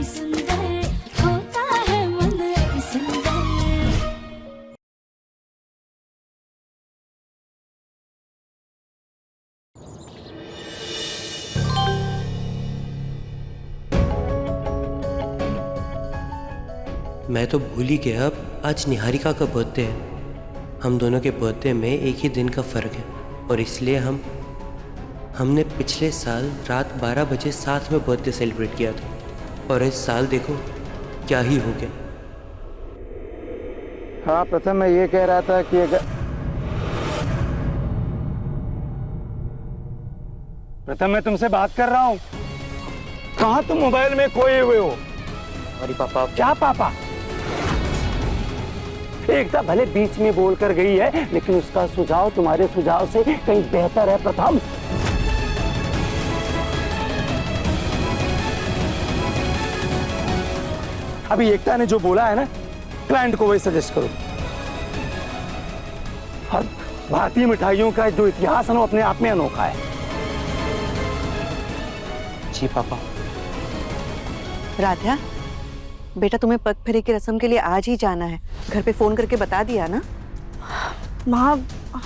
अति सुंदर, होता है मन अति सुंदर। मैं तो भूल ही गया अब आज निहारिका का बर्थडे है। हम दोनों के बर्थडे में एक ही दिन का फ़र्क है और इसलिए हमने पिछले साल रात 12 बजे साथ में बर्थडे सेलिब्रेट किया था और इस साल देखो क्या ही हो गया। हाँ प्रथम, मैं ये कह रहा था कि अगर प्रथम मैं तुमसे बात कर रहा हूँ, कहाँ तुम मोबाइल में खोए हुए हो? अरे पापा। क्या पापा? एकता भले बीच में बोलकर गई है, लेकिन उसका सुझाव तुम्हारे सुझाव से कहीं बेहतर है प्रथम। अभी एकता ने जो बोला है ना, क्लाइंट को वही सजेस्ट करो। और भारतीय मिठाइयों का जो इतिहास है ना, अपने आप में अनोखा है। जी पापा। राधा, बेटा तुम्हें पग फेरे की रस्म के लिए आज ही जाना है। घर पे फोन करके बता दिया ना? माँ,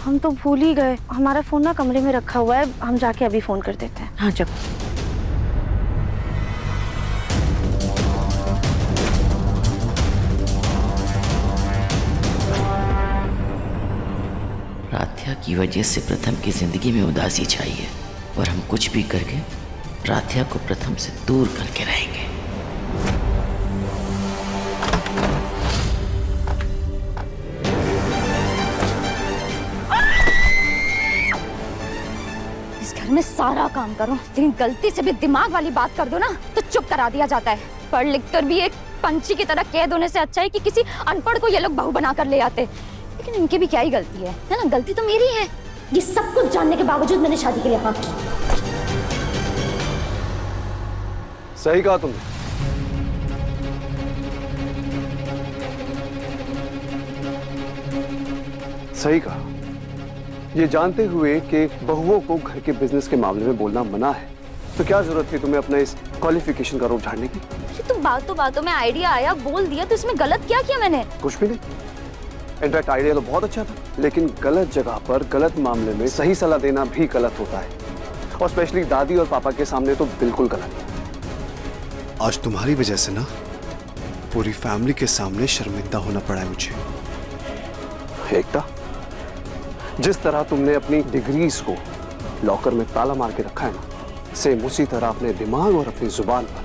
हम तो भूल ही गए। हमारा फोन ना कमरे में रखा हुआ है, हम जाके अभी फोन कर देते हैं। हाँ जब। राध्या की वजह से प्रथम की जिंदगी में उदासी छाई है और हम कुछ भी करके राध्या को प्रथम से दूर करके रहेंगे। इस घर में सारा काम करो, लेकिन गलती से भी दिमाग वाली बात कर दो ना तो चुप करा दिया जाता है। पढ़ लिख कर भी एक पंछी की तरह कैद होने से अच्छा है कि किसी अनपढ़ को ये लोग बहू बना कर ले आते। लेकिन इनकी भी क्या ही गलती है ना? गलती तो मेरी है। ये सब कुछ जानने के बावजूद मैंने शादी के लिए हाँ की। सही कहा तुमने। सही कहा। ये जानते हुए कि बहुओं को घर के बिजनेस के मामले में बोलना मना है, तो क्या जरूरत थी तुम्हें अपना इस क्वालिफिकेशन का रूप झाड़ने की? तुम बातों में आइडिया आया बोल दिया, तो इसमें गलत क्या किया मैंने? कुछ भी नहीं। इनफैक्ट आइडिया तो बहुत अच्छा था, लेकिन गलत जगह पर गलत मामले में सही सलाह देना भी गलत होता है, और स्पेशली दादी और पापा के सामने तो बिल्कुल गलत। आज तुम्हारी वजह से ना पूरी फैमिली के सामने शर्मिंदा होना पड़ा है मुझे। एकता, जिस तरह तुमने अपनी डिग्रीज को लॉकर में ताला मार के रखा है ना, सेम उसी तरह अपने दिमाग और अपनी जुबान पर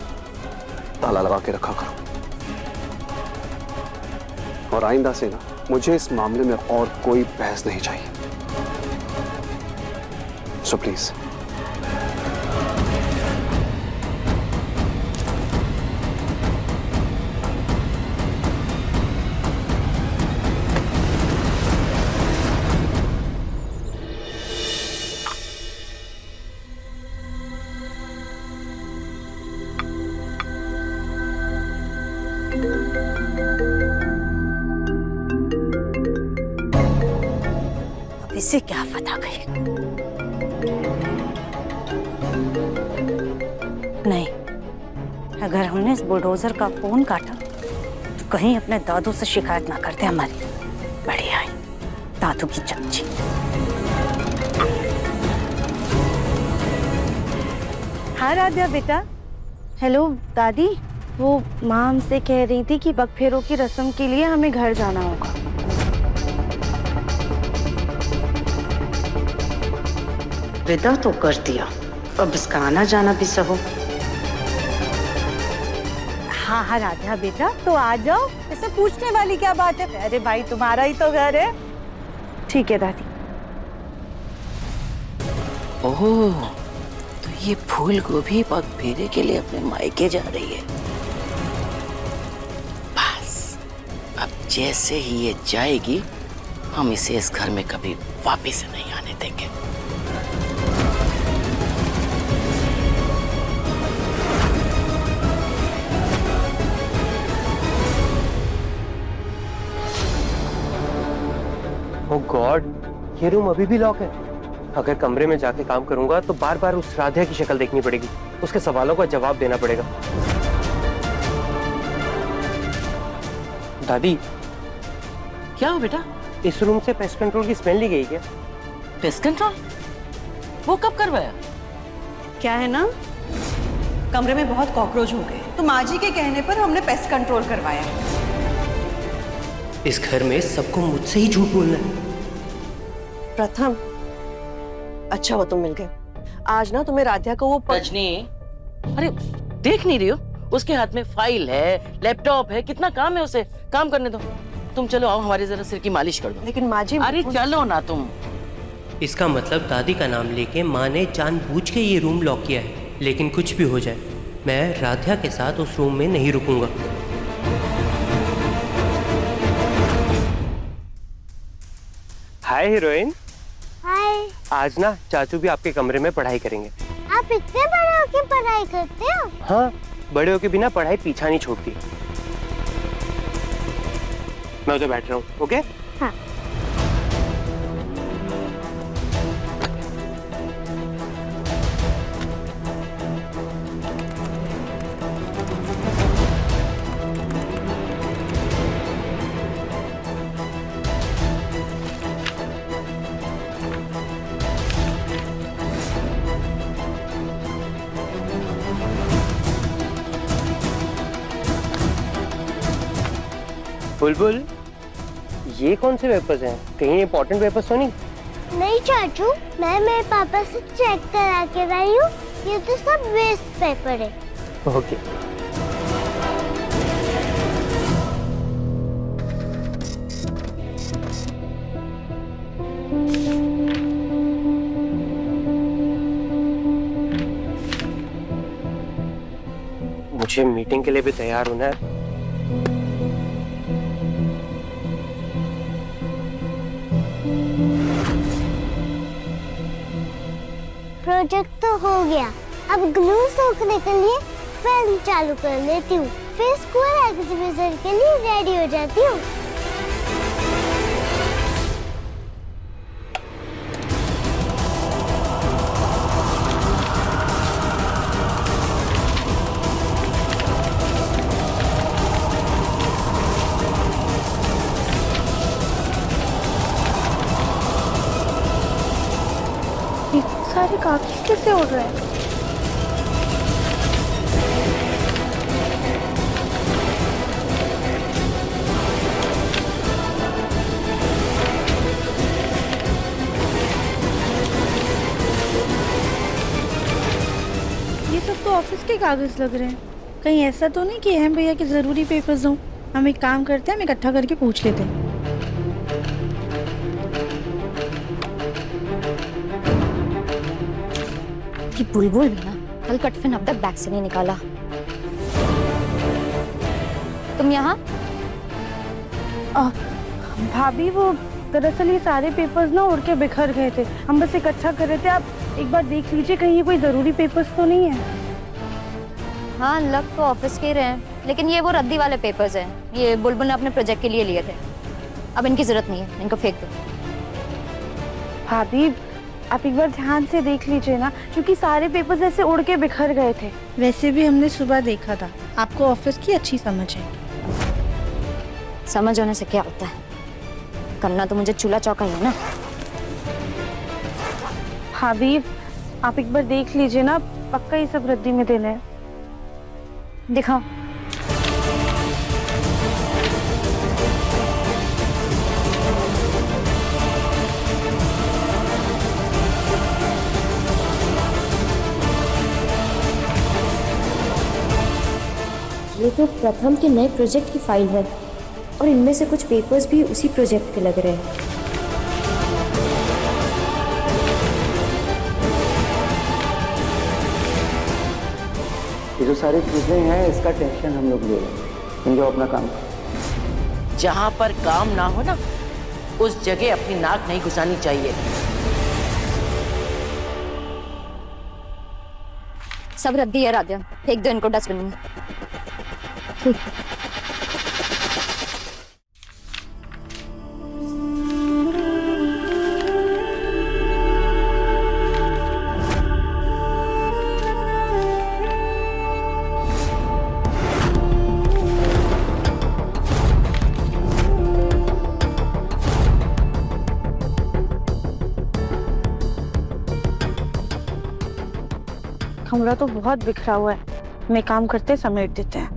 ताला लगा के रखा करो। और आइंदा से ना मुझे इस मामले में और कोई बहस नहीं चाहिए। So please. इससे क्या पता गई? नहीं, अगर हमने इस बुलडोजर का फोन काटा तो कहीं अपने दादू से शिकायत ना करते हमारी। बढ़िया है, दादू की चमची। हाँ राधा बेटा। हेलो दादी, वो माँ हमसे कह रही थी कि बकफेरों की रस्म के लिए हमें घर जाना होगा। विदा तो कर दिया, अब इसका आना जाना भी सहो। हाँ हाँ राधा बेटा, तो आ जाओ, इसे पूछने वाली क्या बात है? अरे भाई तुम्हारा ही तो घर है। ठीक है दादी। ओह, तो ये फूल गोभी पग फेरे के लिए अपने मायके जा रही है। बस अब जैसे ही ये जाएगी, हम इसे इस घर में कभी वापस नहीं आने देंगे। ओह गॉड, ये रूम अभी भी लॉक है। अगर कमरे में जाके काम करूंगा तो बार बार उस राधा की शक्ल देखनी पड़ेगी, उसके सवालों का जवाब देना पड़ेगा। दादी, क्या हो बेटा? इस रूम से पेस्ट कंट्रोल की स्मेल नहीं गई क्या? Pest control? वो कब करवाया? क्या है ना, कमरे में बहुत कॉकरोच हो गए, तो माँ जी के कहने पर हमने पेस्ट कंट्रोल करवाया। इस घर में सबको मुझसे ही झूठ बोलना है। प्रथम, अच्छा हुआ तुम मिल गए। आज ना तुम्हें राधिया को वो रजनी, अरे देख नहीं रही हो? उसके हाथ में फाइल है, लैपटॉप है, कितना काम है उसे। काम करने दो। तुम चलो, आओ हमारे जरा सिर की मालिश कर दो। लेकिन माँ जी, अरे चलो ना तुम। इसका मतलब दादी का नाम लेके माँ ने जानबूझ के ये रूम लॉक किया है। लेकिन कुछ भी हो जाए, मैं राधिया के साथ उस रूम में नहीं रुकूंगा। हाय हीरोइन। हाय। आज ना चाचू भी आपके कमरे में पढ़ाई करेंगे। आप इतने बड़े होके पढ़ाई करते हो? हाँ, बड़े होके बिना पढ़ाई पीछा नहीं छोड़ती। मैं उधर बैठ रहा हूँ, ओके? हाँ। बुलबुल, ये कौन से पेपर्स हैं? कहीं इंपॉर्टेंट पेपर्स तो नहीं? नहीं चाचू, मैं मेरे पापा से चेक करा के लाई हूँ। ये तो सब वेस्ट पेपर है। ओके। मुझे मीटिंग के लिए भी तैयार होना है। प्रोजेक्ट तो हो गया, अब ग्लू सूखने के लिए फिल्म चालू कर लेती हूँ, फिर स्कूल एग्जीबिशन के लिए रेडी हो जाती हूँ। सारे कागज कैसे उड़ रहे हैं? ये सब तो ऑफिस के कागज लग रहे हैं। कहीं ऐसा तो नहीं कि अहम भैया के जरूरी पेपर्स हों? हम एक काम करते हैं, हम इकट्ठा करके पूछ लेते हैं। ये बुलबुल भी ना कल कटफिन अब तक बैग से नहीं निकाला। तुम यहाँ? भाभी, वो दरअसल ये सारे पेपर्स ना उड़ के बिखर गए थे, हम बस इकट्ठा कर रहे थे। आप एक बार देख लीजिए, कहीं ये कोई जरूरी पेपर्स तो नहीं है। हाँ, लग तो ऑफिस के ही रहे हैं, लेकिन ये वो रद्दी वाले पेपर्स हैं। ये बुलबुल ने अपने प्रोजेक्ट के लिए लिए थे। अब इनकी जरूरत नहीं है, इनको फेंक दो। भाभी, आप एक बार ध्यान से देख लीजिए ना, क्योंकि सारे पेपर्स ऐसे उड़ के बिखर गए थे। वैसे भी हमने सुबह देखा था, आपको ऑफिस की अच्छी समझ है। समझ होने से क्या होता है? करना तो मुझे चूल्हा चौका ही है ना। भाभी, आप एक बार देख लीजिए ना, पक्का ये सब रद्दी में देना है। दिखाओ। ये तो प्रथम के नए प्रोजेक्ट की फाइल है और इनमें से कुछ पेपर्स भी उसी प्रोजेक्ट के लग रहे हैं। ये जो सारी चीजें हैं, इसका टेंशन हम लोग ले रहे हैं, समझो अपना काम। जहाँ पर काम ना हो ना, उस जगह अपनी नाक नहीं घुसानी चाहिए। सब रद्दी है राधिया, फेंक दो इनको डस्टबिन में। ठीक। कमरा तो बहुत बिखरा हुआ है, मैं काम करते समेट देते हैं।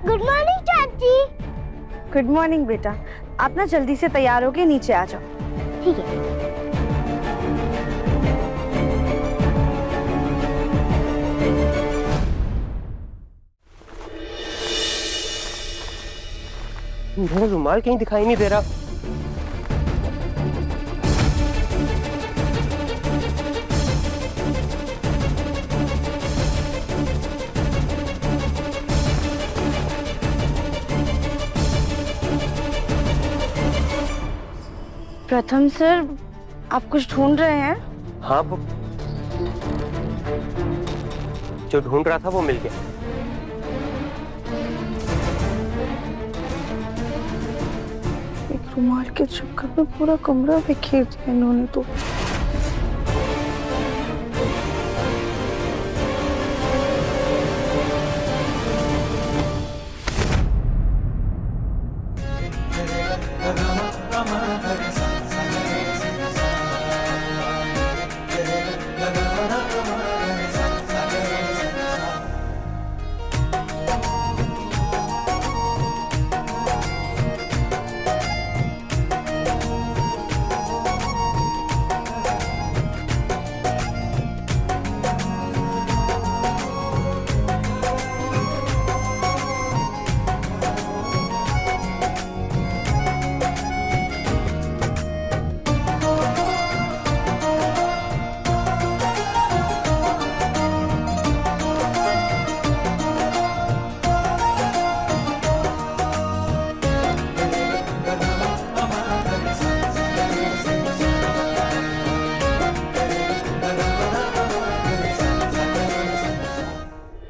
गुड मॉर्निंग चाची। गुड मॉर्निंग बेटा, आप ना जल्दी से तैयार होके नीचे आ जाओ। ठीक है। मेरा रुमाल कहीं दिखाई नहीं दे रहा। प्रथम सर, आप कुछ ढूंढ रहे हैं? हाँ, वो जो ढूंढ रहा था वो मिल गया। एक रुमाल के चक्कर में पूरा कमरा बिखेर दिया इन्होंने तो।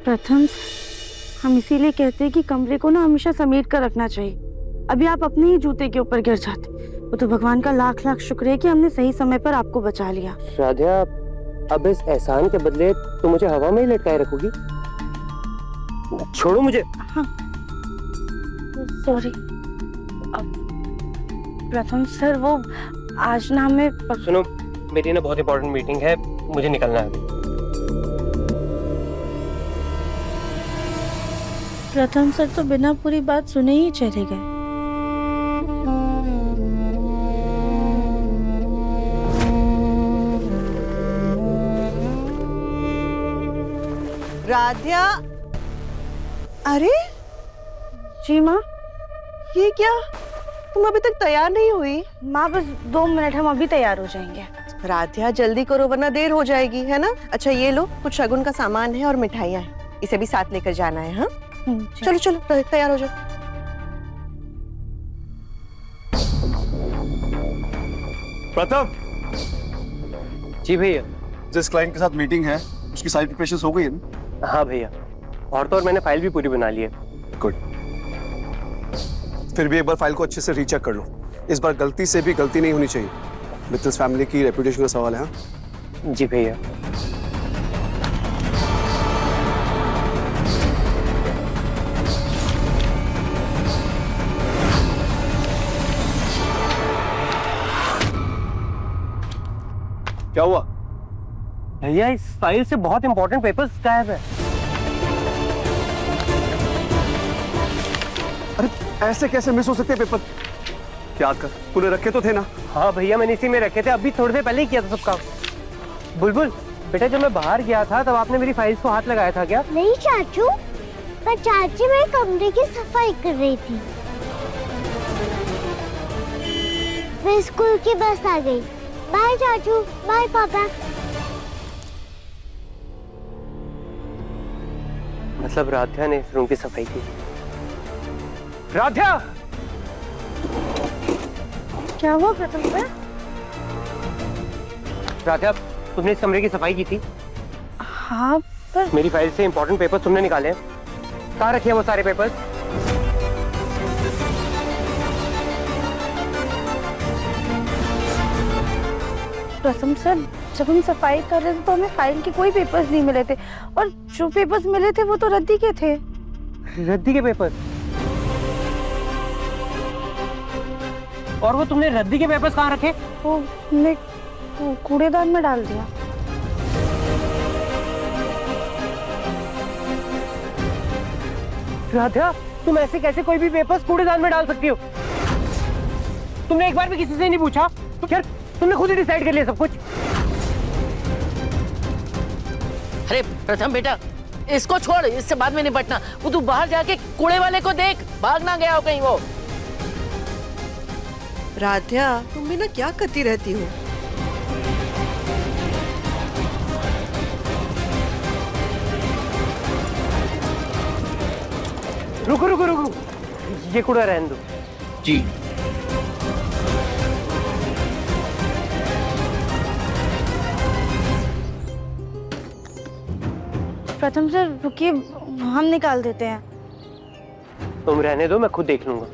प्रथम, हम इसीलिए कहते हैं कि कमरे को ना हमेशा समेट कर रखना चाहिए। अभी आप अपने ही जूते के ऊपर गिर जाते। वो तो भगवान का लाख लाख शुक्र है कि हमने सही समय पर आपको बचा लिया। राधिया, अब इस एहसान के बदले तुम मुझे हवा में ही लटकाए रखोगी? छोड़ो मुझे। हाँ, सॉरी। प्रथम सर, वो आज ना हमें सुनो, मेरी ना बहुत इंपॉर्टेंट मीटिंग है, मुझे निकलना है। प्रथम सर तो बिना पूरी बात सुने ही चले गए। राधिया, अरे जी माँ। ये क्या, तुम अभी तक तैयार नहीं हुई? माँ बस 2 मिनट, हम अभी तैयार हो जाएंगे। राधिया जल्दी करो वरना देर हो जाएगी, है ना? अच्छा ये लो, कुछ शगुन का सामान है और मिठाइयाँ हैं, इसे भी साथ लेकर जाना है। हाँ चलो चलो तैयार हो जाओ। प्रथम, जी भैया। जिस क्लाइंट के साथ मीटिंग है उसकी सारी प्रिपरेशंस हो गई है ना? हाँ भैया, और तो और मैंने फाइल भी पूरी बना ली है। गुड। फिर भी एक बार फाइल को अच्छे से रीचेक कर लो। इस बार गलती से भी गलती नहीं होनी चाहिए। मित्तल्स फैमिली की रेपुटेशन का सवाल है। हाँ जी भैया। क्या हुआ? भैया, इस फाइल से बहुत इंपॉर्टेंट पेपर्स गायब है। अरे ऐसे कैसे मिस हो सकते हैं पेपर? क्या कर, तूने रखे तो थे ना? हाँ भैया, मैंने इसी में रखे थे, अभी थोड़ी देर पहले ही किया था सब काम। बुलबुल बेटा, जब मैं बाहर गया था तब आपने मेरी फाइल्स को हाथ लगाया था क्या? नहीं चाचू, पर चाची मेरे कमरे की सफाई कर रही थी। फिर स्कूल की बस आ गई। बाय चाचू, बाय पापा। मतलब राध्या ने इस रूम की सफाई की? राध्या! क्या हुआ प्रथम सर? राध्या, तुमने इस कमरे की सफाई की थी? हाँ, पर मेरी फाइल से इंपॉर्टेंट पेपर्स तुमने निकाले हैं। कहाँ रखे हैं वो सारे पेपर्स? प्रथम सर, जब हम सफाई कर रहे थे तो हमें फाइल के कोई पेपर्स नहीं मिले थे, और जो पेपर्स मिले थे वो तो रद्दी के थे। रद्दी के पेपर? और वो तुमने रद्दी के पेपर्स कहाँ रखे? वो हमने कूड़ेदान में डाल दिया। राधा, तुम ऐसे कैसे कोई भी पेपर्स कूड़ेदान में डाल सकती हो? तुमने एक बार भी किसी से नहीं पूछा? तो यार तुमने खुद ही डिसाइड कर लिया सब कुछ। अरे प्रथम बेटा, इसको छोड़, इससे बाद में निपटना। वो तू बाहर जाके कूड़े वाले को देख, भाग ना गया हो कहीं वो। राध्या, तुम भी ना क्या करती रहती हो? रुको रुको रुको, ये कूड़ा रहने दो। जी। प्रथम सर रुकिए, हम निकाल देते हैं। तुम रहने दो, मैं खुद देख लूंगा।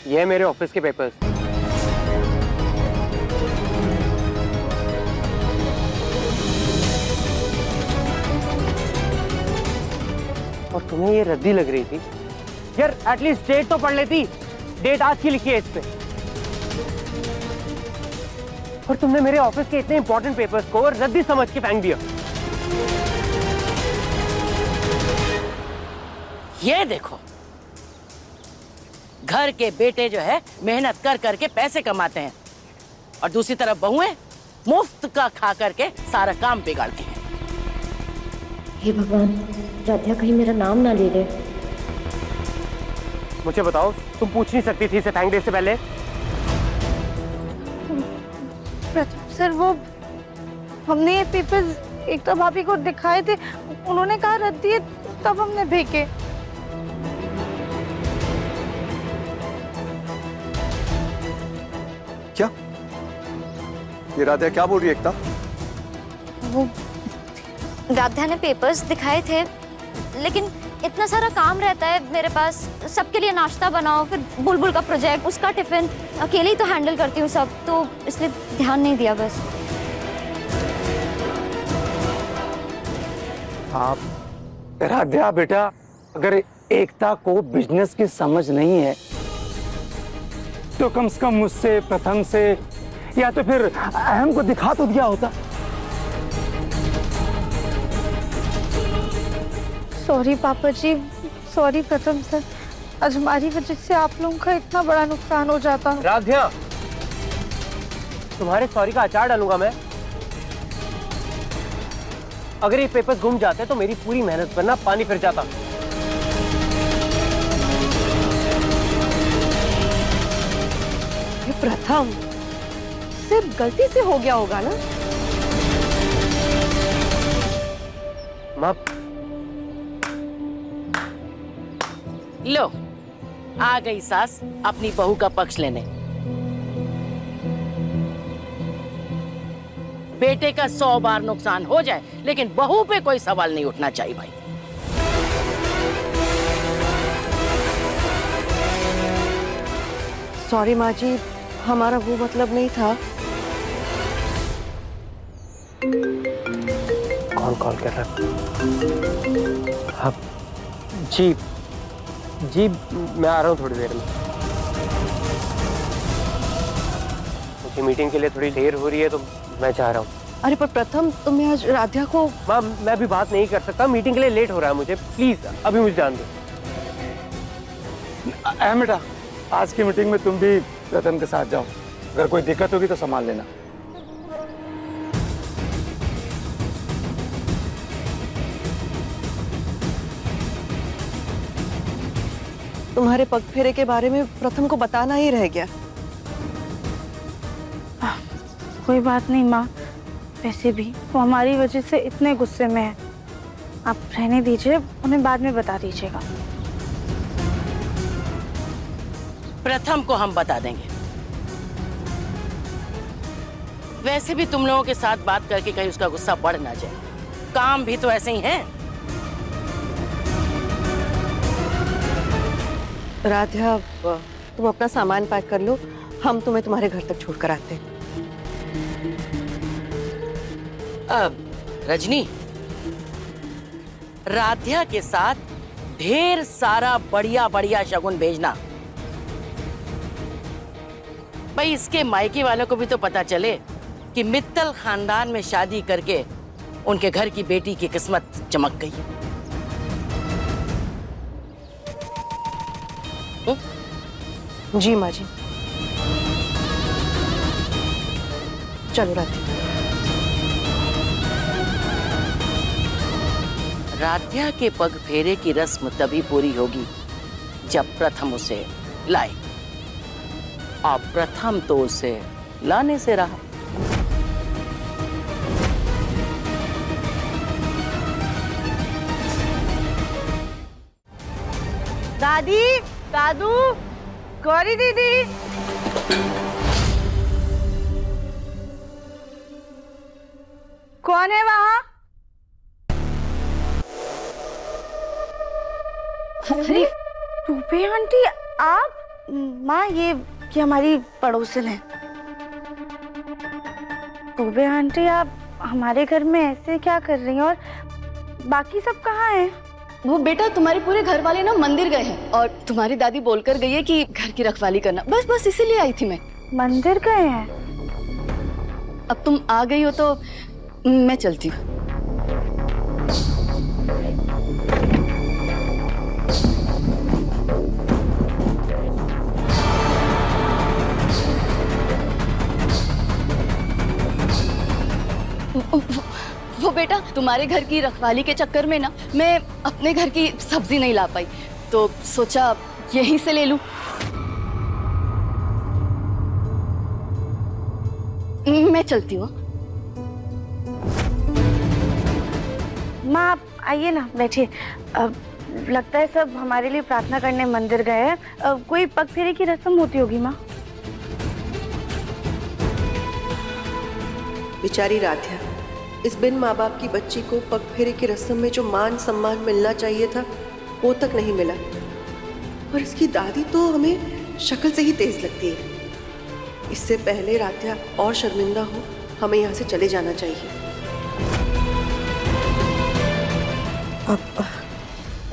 ये है मेरे ऑफिस के पेपर्स। और तुम्हें ये रद्दी लग रही थी? यार एटलीस्ट डेट तो पढ़ लेती। डेट आज की लिखी है इस पे। और तुमने मेरे ऑफिस के इतने इंपॉर्टेंट पेपर्स को रद्दी समझ के फेंक दिया। ये देखो, घर के बेटे जो है मेहनत कर करके पैसे कमाते हैं, और दूसरी तरफ बहुएं मुफ्त का खा करके सारा काम बिगाड़ती हैं। हे भगवान, राध्या कहीं मेरा नाम ना ले ले। मुझे बताओ, तुम पूछ नहीं सकती थी इसे थैंक डे से पहले? प्रथम सर, वो हमने ये पेपर्स एकता भाभी को दिखाए थे, उन्होंने कहा रद्दी है, तब हमने फेंके। क्या ये राध्या क्या बोल रही है एकता? वो राध्या ने पेपर्स दिखाए थे, लेकिन इतना सारा काम रहता है मेरे पास, सबके लिए नाश्ता बनाओ, फिर बुलबुल का प्रोजेक्ट, उसका टिफिन, अकेले ही तो हैंडल करती हूँ सब, तो इसलिए ध्यान नहीं दिया बस। आप राध्या बेटा, अगर एकता को बिजनेस की समझ नहीं है तो कम से कम मुझसे, प्रथम से, या तो फिर अहम को दिखा तो दिया होता। सॉरी पापा जी, सॉरी प्रथम सर, आज हमारी वजह से आप लोगों का इतना बड़ा नुकसान हो जाता। राध्या, तुम्हारे सॉरी का अचार डालूंगा मैं। अगर ये पेपर्स गुम जाते तो मेरी पूरी मेहनत पर ना पानी फिर जाता। ये प्रथम, सिर्फ गलती से हो गया होगा ना? माँ, लो, आ गई सास अपनी बहू का पक्ष लेने। बेटे का 100 बार नुकसान हो जाए, लेकिन बहू पे कोई सवाल नहीं उठना चाहिए भाई। सॉरी माँ जी, हमारा वो मतलब नहीं था। कौन कॉल कर रहा है? हाँ जी जी, मैं आ रहा हूँ थोड़ी देर में। मुझे मीटिंग के लिए थोड़ी देर हो रही है, तो मैं जा रहा हूँ। अरे पर प्रथम, तुम्हें आज राध्या को... माँ, मैं अभी बात नहीं कर सकता, मीटिंग के लिए लेट हो रहा है मुझे, प्लीज अभी मुझे जान दो। बेटा, आज की मीटिंग में तुम भी रतन के साथ जाओ, अगर कोई दिक्कत होगी तो संभाल लेना। तुम्हारे पग फेरे के बारे में प्रथम को बताना ही रह गया। कोई बात नहीं माँ, वैसे भी वो हमारी वजह से इतने गुस्से में है। आप रहने दीजिए, उन्हें बाद में बता दीजिएगा। प्रथम को हम बता देंगे। वैसे भी तुम लोगों के साथ बात करके कहीं उसका गुस्सा बढ़ ना जाए। काम भी तो ऐसे ही है। राधा, तुम अपना सामान पैक कर लो, हम तुम्हें तुम्हारे घर तक छोड़ कर आते हैं। अब रजनी, राध्या के साथ ढेर सारा बढ़िया बढ़िया शगुन भेजना। भाई इसके मायके वालों को भी तो पता चले कि मित्तल खानदान में शादी करके उनके घर की बेटी की किस्मत चमक गई। जी माँ जी, चलो राधा। राध्या के पग फेरे की रस्म तभी पूरी होगी जब प्रथम उसे लाए, और प्रथम तो उसे लाने से रहा। दादी, दादू, गौरी दीदी, कौन है वहाँ? अरे टूपे आंटी, आप? माँ, ये हमारी पड़ोसन है। टूपे आंटी, आप हमारे घर में ऐसे क्या कर रही हैं? और बाकी सब कहाँ हैं? वो बेटा, तुम्हारे पूरे घर वाले ना मंदिर गए हैं और तुम्हारी दादी बोलकर गई है कि घर की रखवाली करना। बस इसीलिए आई थी मैं। मंदिर गए हैं? अब तुम आ गई हो तो मैं चलती हूँ। वो बेटा, तुम्हारे घर की रखवाली के चक्कर में ना मैं अपने घर की सब्जी नहीं ला पाई, तो सोचा यहीं से ले लूं। मैं चलती हूँ। माँ, आप आइए ना, बैठिए। लगता है सब हमारे लिए प्रार्थना करने मंदिर गए हैं। कोई पग फेरे की रस्म होती होगी माँ। बेचारी राध्या, इस बिन माँ बाप की बच्ची को पग फेरे की रस्म में जो मान सम्मान मिलना चाहिए था वो तक नहीं मिला। और इसकी दादी तो हमें शक्ल से ही तेज लगती है। इससे पहले राध्या और शर्मिंदा हो, हमें यहाँ से चले जाना चाहिए। अब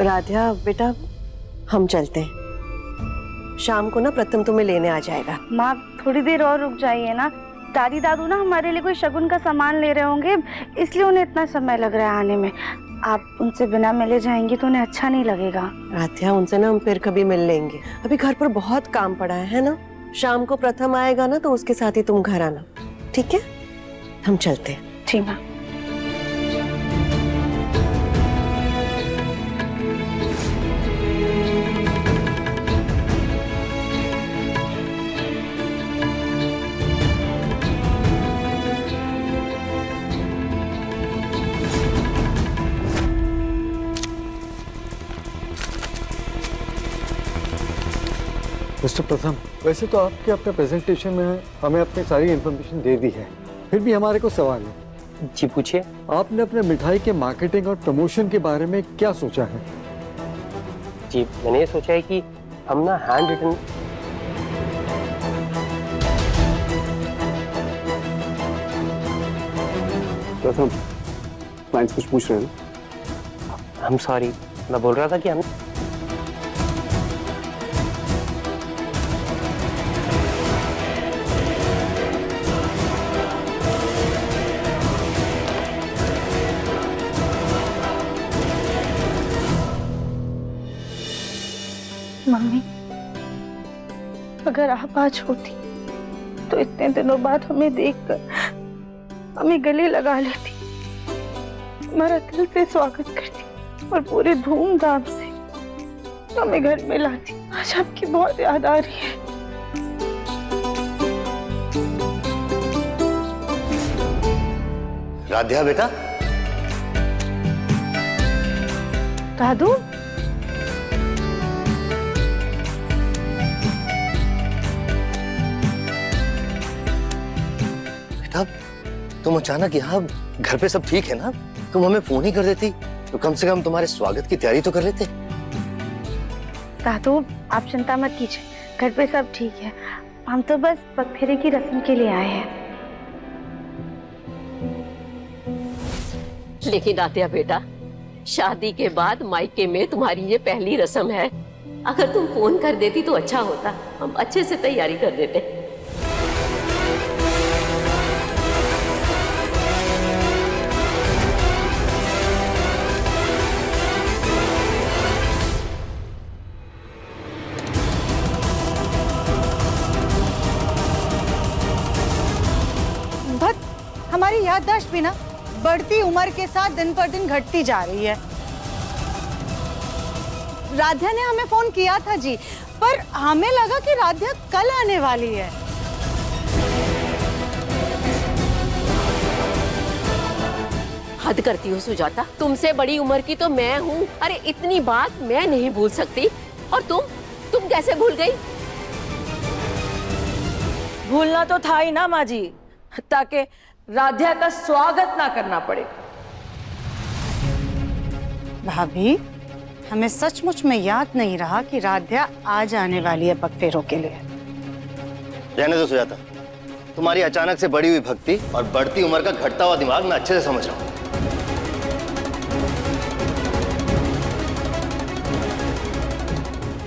राध्या बेटा, हम चलते हैं। शाम को ना प्रथम तुम्हें लेने आ जाएगा। माँ, थोड़ी देर और रुक जाइए ना। दादी दादू ना हमारे लिए कोई शगुन का सामान ले रहे होंगे, इसलिए उन्हें इतना समय लग रहा है आने में। आप उनसे बिना मिले जाएंगी तो उन्हें अच्छा नहीं लगेगा। राध्या, उनसे ना हम फिर कभी मिल लेंगे। अभी घर पर बहुत काम पड़ा है ना। शाम को प्रथम आएगा ना तो उसके साथ ही तुम घर आना, ठीक है? हम चलते हैं। ठीक है। मिस्टर प्रथम, वैसे तो आपके अपने प्रेजेंटेशन में हमें अपनी सारी इन्फॉर्मेशन दे दी है, फिर भी हमारे को सवाल है। जी पूछिए। आपने अपने मिठाई के मार्केटिंग और प्रमोशन के बारे में क्या सोचा है? जी, मैंने ये सोचा है कि हम ना हैंड रिटन प्रथम, क्लाइंट्स कुछ पूछ रहे हैं। हम सॉरी, मैं बोल रहा था कि हम मम्मी, अगर आप आज होती तो इतने दिनों बाद हमें देखकर हमें गले लगा लेती, हमारा दिल से स्वागत करती और पूरे धूमधाम से हमें घर में लाती। आज आपकी बहुत याद आ रही है। राध्या बेटा। दादू, बेटा तुम अचानक यहाँ, घर पे सब ठीक है ना? तुम हमें फोन ही कर देती तो कम से कम तुम्हारे स्वागत की तैयारी तो कर लेते। दादू आप चिंता मत कीजिए, घर पे सब ठीक है। हम तो बस पगफेरे की रस्म के लिए आए हैं। लेकिन राध्या बेटा, शादी के बाद मायके में तुम्हारी ये पहली रस्म है। अगर तुम फोन कर देती तो अच्छा होता, हम अच्छे से तैयारी कर देते। हमारी याददाश्त भी ना बढ़ती उम्र के साथ दिन पर दिन घटती जा रही है। राध्या ने हमें फोन किया था जी, पर हमें लगा कि राध्या कल आने वाली है। हद करती हो सुजाता, तुमसे बड़ी उम्र की तो मैं हूँ। अरे इतनी बात मैं नहीं भूल सकती, और तुम कैसे भूल गई? भूलना तो था ही ना माँ जी, ताकि राध्या का स्वागत ना करना पड़े। भाभी, हमें सचमुच में याद नहीं रहा कि राध्या आज आने वाली है पगफेरों के लिए। रहने दो सुजाता, तुम्हारी अचानक से बढ़ी हुई भक्ति और बढ़ती उम्र का घटता हुआ दिमाग मैं अच्छे से समझ रहा हूँ।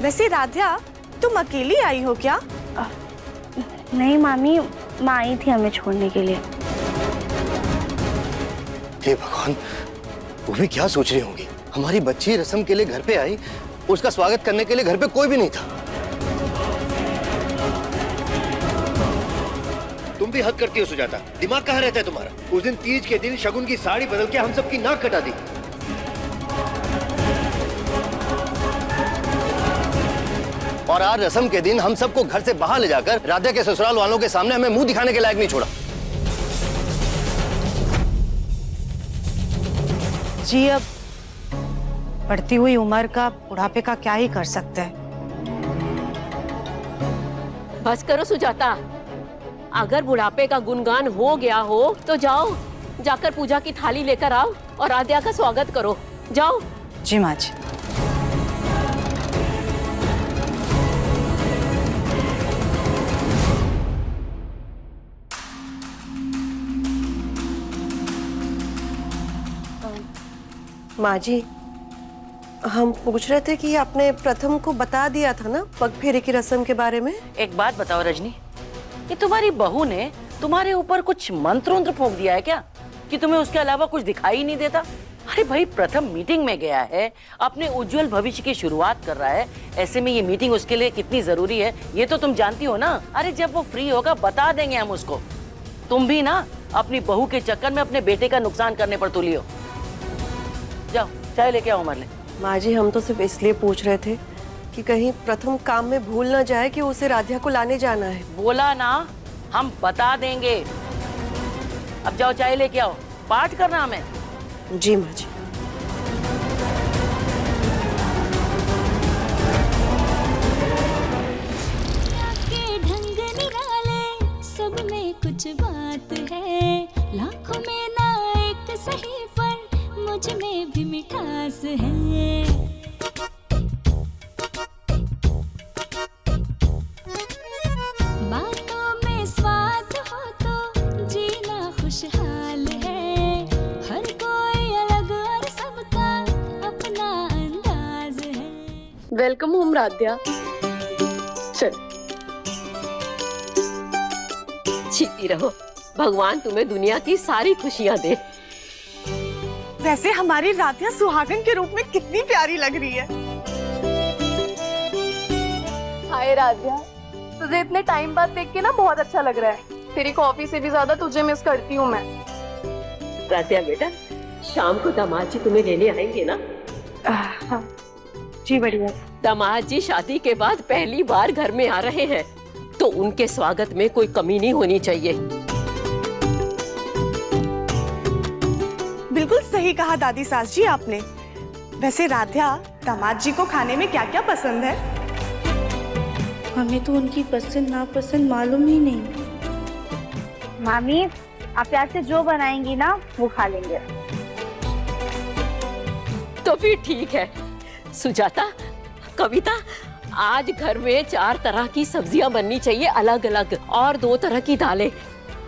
वैसे राध्या, तुम अकेली आई हो क्या? नहीं मामी, माँ आई थी हमें छोड़ने के लिए। हे भगवान, वो भी क्या सोच रही होंगी? हमारी बच्ची रस्म के लिए घर पे आई, उसका स्वागत करने के लिए घर पे कोई भी नहीं था। तुम भी हद करती हो सुजाता, दिमाग कहाँ रहता है तुम्हारा? उस दिन तीज के दिन शगुन की साड़ी बदल के हम सबकी नाक कटा दी। और आज रस्म के दिन हम सबको घर से बाहर ले जाकर राध्या के ससुराल वालों के सामने हमें मुंह दिखाने के लायक नहीं छोड़ा। जी, अब बढ़ती हुई उम्र का बुढ़ापे का क्या ही कर सकते हैं। बस करो सुजाता, अगर बुढ़ापे का गुणगान हो गया हो तो जाओ, जाकर पूजा की थाली लेकर आओ और राध्या का स्वागत करो। जाओ। जी माँ जी। माँ जी, हम पूछ रहे थे कि आपने प्रथम को बता दिया था ना पगफेरे की रस्म के बारे में? एक बात बताओ रजनी, ये तुम्हारी बहू ने तुम्हारे ऊपर कुछ मंत्र फूंक दिया है क्या, कि तुम्हें उसके अलावा कुछ दिखाई नहीं देता? अरे भाई, प्रथम मीटिंग में गया है, अपने उज्जवल भविष्य की शुरुआत कर रहा है, ऐसे में ये मीटिंग उसके लिए कितनी जरूरी है ये तो तुम जानती हो ना। अरे जब वो फ्री होगा बता देंगे हम उसको। तुम भी ना अपनी बहू के चक्कर में अपने बेटे का नुकसान करने पर तुली हो। जाओ चाय लेके आओ हमारे लिए। माँ जी, हम तो सिर्फ इसलिए पूछ रहे थे कि कहीं प्रथम काम में भूल ना जाए कि उसे राध्या को लाने जाना है। बोला ना, हम बता देंगे। अब जाओ चाय लेके आओ, पाठ करना हमें। जी माँ जी। ढंग निराले, सब में कुछ बात है, लाखों में ना एक सही, पर मुझ में भी मिठास है। बातों में स्वाद हो तो जीना खुशहाल है, हर कोई अलग और सबका अपना अंदाज है। Welcome home Radhya. चल, जीती रहो, भगवान तुम्हें दुनिया की सारी खुशियां दे। वैसे हमारी राध्या सुहागन के रूप में कितनी प्यारी लग रही है। हाय राध्या, तुझे इतने टाइम बाद देख के ना बहुत अच्छा लग रहा है। तेरी कॉफी से भी ज्यादा तुझे मिस करती हूँ मैं। राध्या बेटा, शाम को दामाद जी तुम्हें लेने आएंगे ना? हाँ जी, बढ़िया। दामाद जी शादी के बाद पहली बार घर में आ रहे हैं, तो उनके स्वागत में कोई कमी नहीं होनी चाहिए। बिल्कुल सही कहा दादी सास जी आपने। वैसे राध्या, दामाद जी को खाने में क्या क्या पसंद है? हमें तो उनकी पसंद नापसंद मालूम ही नहीं। मामी, आप प्यार से जो बनाएंगी ना वो खा लेंगे। तो फिर ठीक है। सुजाता, कविता, आज घर में 4 तरह की सब्जियां बननी चाहिए अलग अलग, और 2 तरह की दालें,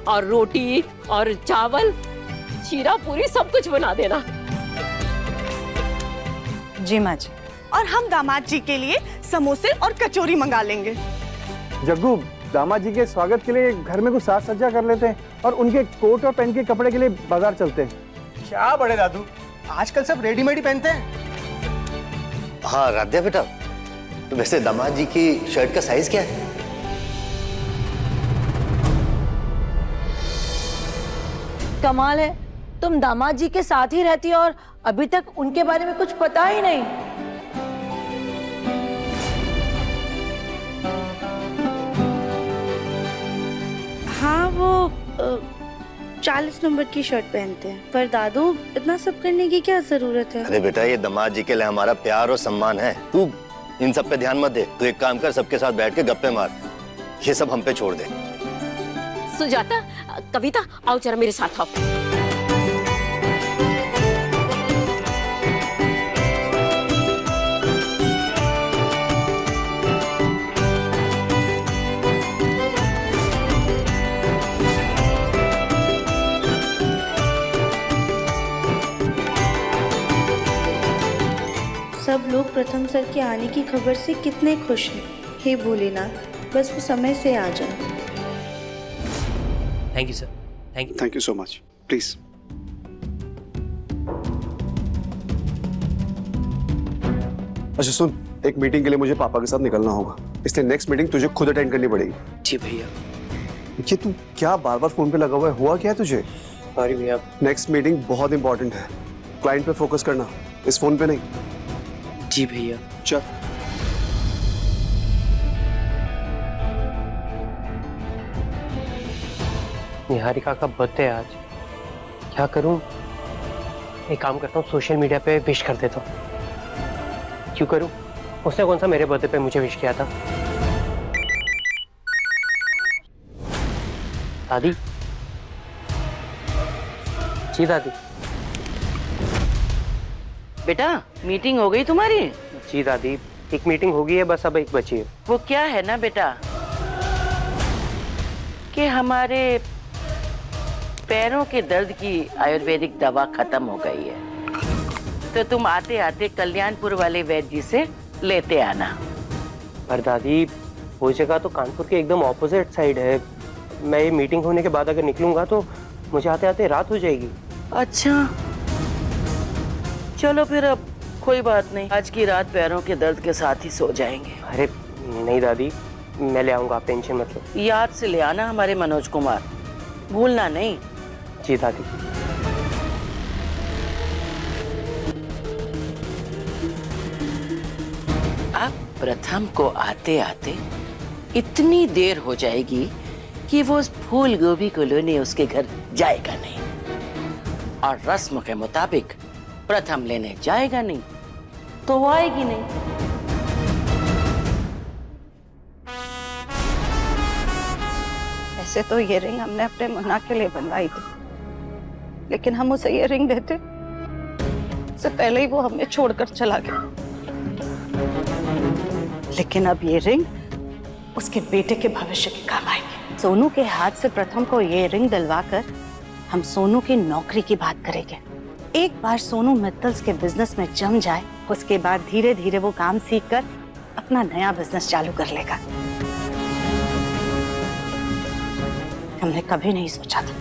और रोटी और चावल, शीरा पूरी सब कुछ बना देना। जी माँ जी। और हम दामाद जी के लिए समोसे और कचौरी मंगा लेंगे। जग्गू, दामाद जी के स्वागत के लिए घर में कुछ साज सज्जा कर लेते हैं और उनके कोट और पैंट के कपड़े के लिए बाजार चलते हैं। क्या बड़े दादू, आजकल सब रेडीमेड ही पहनते हैं। हाँ राध्या बेटा, तो वैसे दामाद जी की शर्ट का साइज क्या है? कमाल है, तुम दामाद जी के साथ ही रहती हो और अभी तक उनके बारे में कुछ पता ही नहीं। हाँ, वो 40 नंबर की शर्ट पहनते हैं। पर दादू, इतना सब करने की क्या जरूरत है? अरे बेटा, ये दामाद जी के लिए हमारा प्यार और सम्मान है। तू इन सब पे ध्यान मत दे। तू एक काम कर, सबके साथ बैठ के गप्पे मार, ये सब हम पे छोड़ दे। सुजाता, कविता, आओ जरा मेरे साथ आओ। सब लोग प्रथम सर के आने की खबर से कितने खुश हैं। हे भोलेनाथ, बस वो समय से आ जाए। Thank you sir, thank you. Thank you so much. Please. अच्छा सुन, एक मीटिंग के लिए मुझे पापा के साथ निकलना होगा, इसलिए नेक्स्ट मीटिंग तुझे खुद अटेंड करनी पड़ेगी। जी भैया। ये तू क्या बार बार फोन पे लगा हुआ है? हुआ क्या है तुझे? सॉरी भैया। नेक्स्ट मीटिंग बहुत इंपॉर्टेंट है, क्लाइंट पे फोकस करना, इस फोन पे नहीं। जी भैया। चल। निहारिका का बर्थडे आज, क्या करूं? एक काम करता हूँ, सोशल मीडिया पे विश कर देता हूँ। क्यों करूं? उसने कौन सा मेरे बर्थडे पे मुझे विश किया था? दादी। जी दादी। बेटा, मीटिंग हो गई तुम्हारी? जी दादी, एक मीटिंग हो गई है, बस अब एक बची है। वो क्या है ना बेटा, कि हमारे पैरों के दर्द की आयुर्वेदिक दवा खत्म हो गई है, तो तुम आते आते कल्याणपुर वाले वैद्य जी से लेते आना। पर दादी, वो जगह तो कानपुर के एकदम ऑपोजिट साइड है। मैं ये मीटिंग होने के बाद अगर निकलूंगा तो मुझे आते आते रात हो जाएगी। अच्छा, चलो फिर, अब कोई बात नहीं, आज की रात पैरों के दर्द के साथ ही सो जाएंगे। अरे नहीं दादी, मैं ले आऊंगा, आप टेंशन मत लो। याद से ले आना हमारे मनोज कुमार, भूलना नहीं। जी दादी। अब प्रथम को आते आते इतनी देर हो जाएगी कि वो उस फूल गोभी को लेने उसके घर जाएगा नहीं, और रस्म के मुताबिक प्रथम लेने जाएगा नहीं तो वो आएगी नहीं। ऐसे तो ये रिंग हमने अपने मुन्ना के लिए बनवाई थी, लेकिन हम उसे ये रिंग देते इससे पहले ही वो हमें छोड़कर चला गया। लेकिन अब ये रिंग उसके बेटे के भविष्य के काम आएगी। सोनू के हाथ से प्रथम को ये रिंग दिलवाकर हम सोनू की नौकरी की बात करेंगे। एक बार सोनू मेटल्स के बिजनेस में जम जाए, उसके बाद धीरे धीरे वो काम सीखकर अपना नया बिजनेस चालू कर लेगा। हमने कभी नहीं सोचा था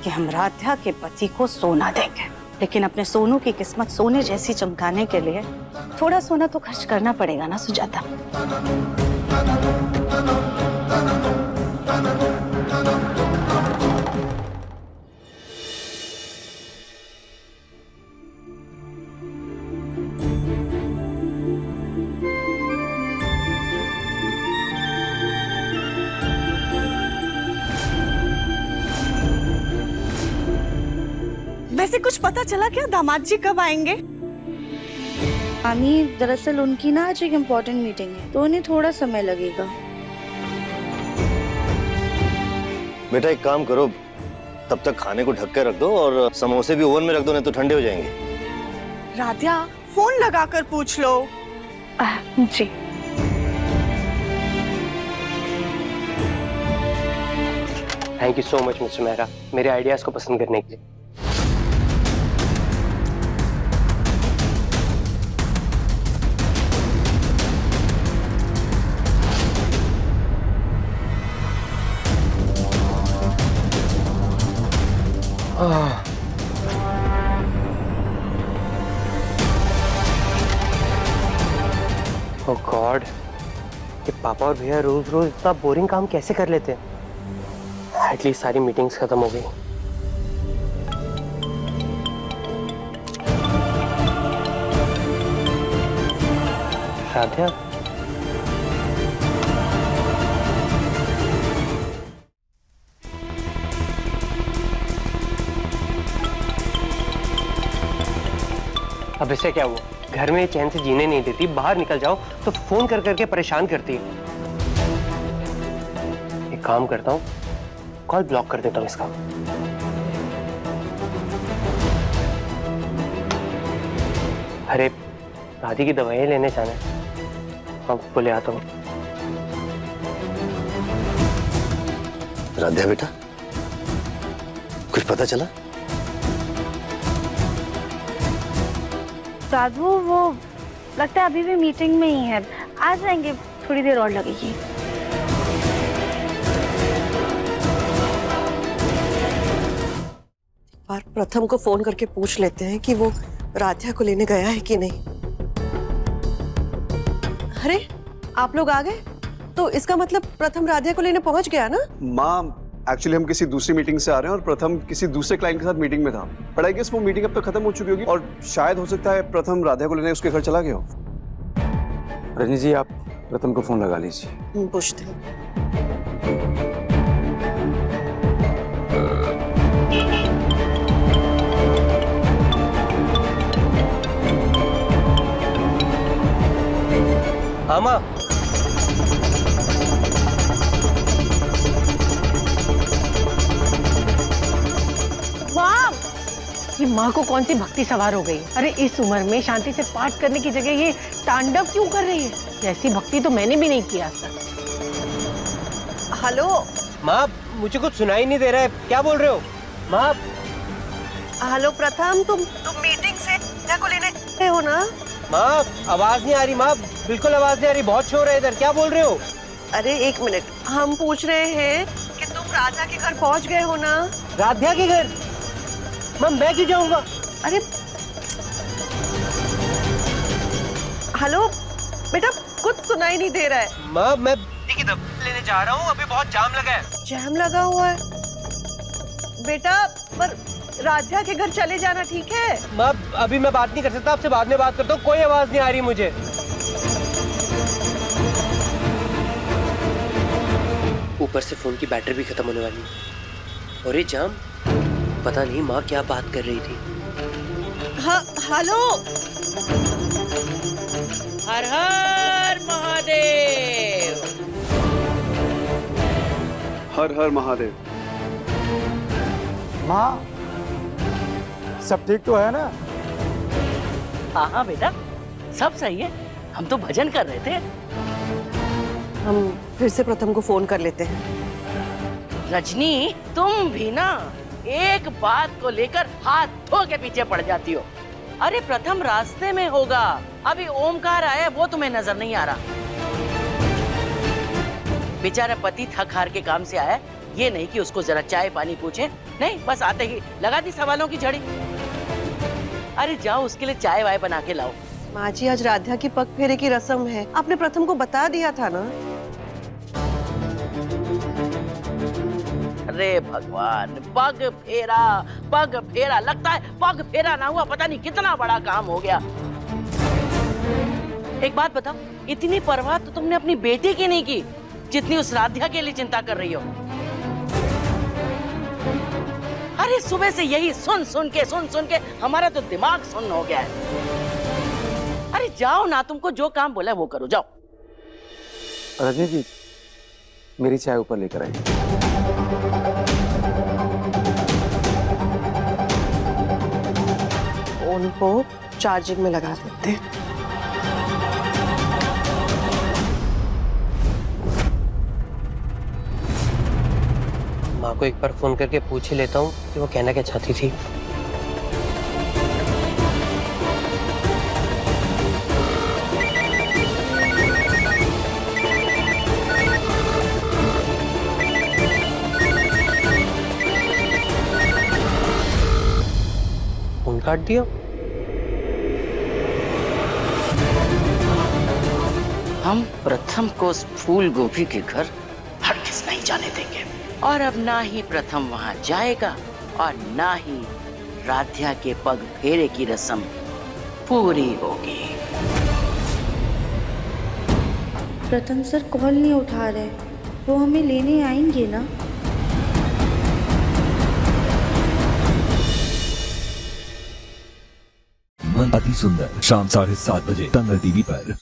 कि हम राध्या के पति को सोना देंगे, लेकिन अपने सोनू की किस्मत सोने जैसी चमकाने के लिए थोड़ा सोना तो खर्च करना पड़ेगा ना सुजाता। वैसे कुछ पता चला क्या, दामाद जी कब आएंगे? मामी दरअसल उनकी ना आज एक इम्पोर्टेंट मीटिंग है, तो उन्हें थोड़ा समय लगेगा। बेटा एक काम करो, तब तक खाने को ढक के रख दो और समोसे भी ओवन में रख दो, नहीं तो ठंडे हो जाएंगे। राध्या फोन लगाकर पूछ लो। जी। Thank you so much Mister Mehra, मेरे आइडियाज को पसंद करने के लिए। ओह गॉड, ये पापा और भैया रोज रोज इतना बोरिंग काम कैसे कर लेते हैं? एटलीस्ट सारी मीटिंग्स खत्म हो गई। राध्या, अब इससे क्या हुआ? घर में चैन से जीने नहीं देती, बाहर निकल जाओ तो फोन कर करके परेशान करती है। एक काम करता हूँ, कॉल ब्लॉक कर देता हूँ इसका। अरे दादी की दवाइयाँ लेने जाना है, अब बोले आता हूँ। राध्या बेटा, कुछ पता चला? साधु वो लगता है अभी भी मीटिंग में ही है, आ जाएंगे, थोड़ी देर और लगेगी। बार प्रथम को फोन करके पूछ लेते हैं कि वो राध्या को लेने गया है कि नहीं। अरे आप लोग आ गए, तो इसका मतलब प्रथम राध्या को लेने पहुंच गया ना? माँ एक्चुअली हम किसी दूसरी मीटिंग से आ रहे हैं और प्रथम किसी दूसरे क्लाइंट के साथ मीटिंग में था। बट आई गेस वो मीटिंग अब तक खत्म हो चुकी होगी और शायद हो सकता है प्रथम राध्या को लेने उसके घर चला गया हो। रजनी जी आप प्रथम को फोन लगा लीजिए। पूछते हैं। हाँ माँ। ये माँ को कौन सी भक्ति सवार हो गई? अरे इस उम्र में शांति से पाठ करने की जगह ये तांडव क्यों कर रही है? ऐसी भक्ति तो मैंने भी नहीं किया आज तक। हेलो माँ, मुझे कुछ सुनाई नहीं दे रहा है, क्या बोल रहे हो? माँ। हेलो प्रथम, तुम मीटिंग से राध्या को लेने गए हो ना? माँ आवाज नहीं आ रही, माँ बिल्कुल आवाज नहीं आ रही, बहुत शोर है इधर, क्या बोल रहे हो? अरे एक मिनट, हम पूछ रहे हैं कि तुम राधा के घर पहुंच गए हो ना? राध्या के घर? माँ मैं क्यों जाऊंगा? अरे हेलो बेटा, कुछ सुनाई नहीं दे रहा है। माँ मैं की दवा लेने जा रहा हूँ, अभी बहुत जाम लगा है। जाम लगा हुआ है बेटा, पर राध्या के घर चले जाना, ठीक है? माँ अभी मैं बात नहीं कर सकता, आपसे बाद में बात करता हूँ, कोई आवाज नहीं आ रही मुझे। ऊपर से फोन की बैटरी भी खत्म होने वाली है और ये जाम, पता नहीं माँ क्या बात कर रही थी। हाँ हेलो। हर हर महादेव। हर हर महादेव। माँ सब ठीक तो है ना? हाँ हाँ बेटा, सब सही है, हम तो भजन कर रहे थे। हम फिर से प्रथम को फोन कर लेते हैं। रजनी, तुम भी ना एक बात को लेकर हाथ धो के पीछे पड़ जाती हो। अरे प्रथम रास्ते में होगा, अभी ओमकार आया, वो तुम्हें नजर नहीं आ रहा। बेचारा पति थक हार के काम से आया, ये नहीं कि उसको जरा चाय पानी पूछे, नहीं बस आते ही लगा दी सवालों की झड़ी। अरे जाओ उसके लिए चाय वाय बना के लाओ। माँ जी आज राध्या की पग फेरे की रस्म है, आपने प्रथम को बता दिया था ना? अरे भगवान, पग फेरा, लगता है पग फेरा ना हुआ, पता नहीं कितना बड़ा काम हो गया। एक बात बताओ, इतनी परवाह तो तुमने अपनी बेटी की नहीं की जितनी उस राध्या के लिए चिंता कर रही हो। अरे सुबह से यही सुन सुन के हमारा तो दिमाग सुन्न हो गया है। अरे जाओ ना, तुमको जो काम बोला है वो करो, जाओ। रजनी जी, मेरी चाय ऊपर लेकर आई। फोन को चार्जिंग में लगा देते हैं। माँ को एक बार फोन करके पूछ ही लेता हूँ कि वो कहना क्या चाहती थी। फोन काट दिया। हम प्रथम को उस फूल गोभी के घर हरगिज नहीं जाने देंगे, और अब ना ही प्रथम वहां जाएगा और ना ही राध्या के पग फेरे की रस्म पूरी होगी। प्रथम सर कॉल नहीं उठा रहे, वो हमें लेने आएंगे ना? अति सुंदर शाम 7:30 बजे दंगल टीवी पर।